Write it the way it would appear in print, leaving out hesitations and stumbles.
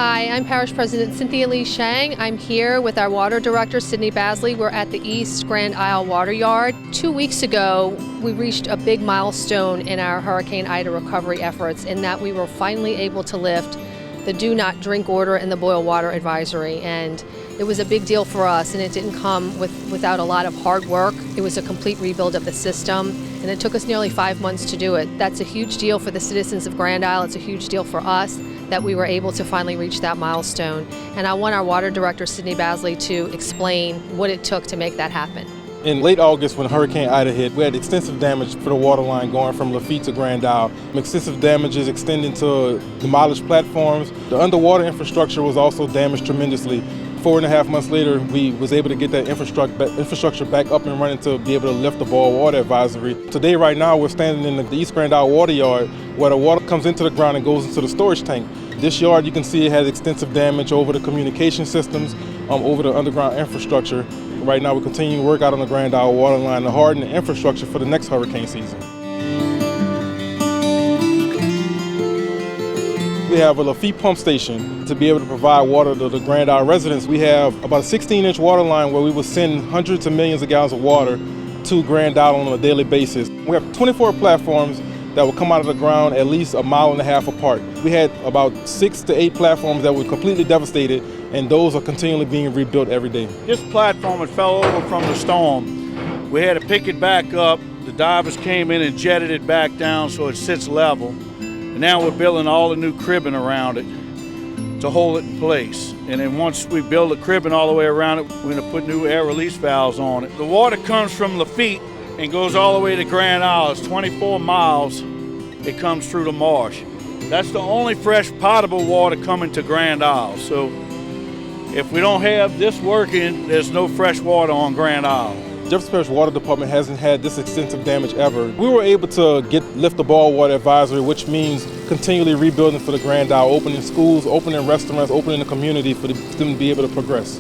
Hi, I'm Parish President Cynthia Lee Shang. I'm here with our Water Director, Sidney Bazley. We're at the East Grand Isle Water Yard. 2 weeks ago, we reached a big milestone in our Hurricane Ida recovery efforts in that we were finally able to lift the do not drink order and the boil water advisory. And it was a big deal for us, and it didn't come without a lot of hard work. It was a complete rebuild of the system, and it took us nearly 5 months to do it. That's a huge deal for the citizens of Grand Isle. It's a huge deal for us that we were able to finally reach that milestone. And I want our Water Director, Sidney Bazley, to explain what it took to make that happen. In late August, when Hurricane Ida hit, we had extensive damage for the water line going from Lafitte to Grand Isle. Extensive damages extending to demolished platforms. The underwater infrastructure was also damaged tremendously. 4.5 months later, we was able to get that infrastructure back up and running to be able to lift the boil water advisory. Today, right now, we're standing in the East Grand Isle Water Yard where the water comes into the ground and goes into the storage tank. This yard, you can see it has extensive damage over the communication systems, over the underground infrastructure. Right now, we're continuing to work out on the Grand Isle water line to harden the infrastructure for the next hurricane season. We have a Lafitte pump station to be able to provide water to the Grand Isle residents. We have about a 16-inch water line where we will send hundreds of millions of gallons of water to Grand Isle on a daily basis. We have 24 platforms that will come out of the ground at least 1.5 miles apart. We had about 6 to 8 platforms that were completely devastated, and those are continually being rebuilt every day. This platform had fell over from the storm. We had to pick it back up. The divers came in and jetted it back down so it sits level. And now we're building all the new cribbing around it to hold it in place. And then once we build the cribbing all the way around it, we're gonna put new air release valves on it. The water comes from Lafitte and goes all the way to Grand Isle. It's 24 miles. It comes through the marsh. That's the only fresh potable water coming to Grand Isle. So if we don't have this working, there's no fresh water on Grand Isle. Jefferson Parish Water Department hasn't had this extensive damage ever. We were able to lift the boil water advisory, which means continually rebuilding for the Grand Isle, opening schools, opening restaurants, opening the community for them to be able to progress.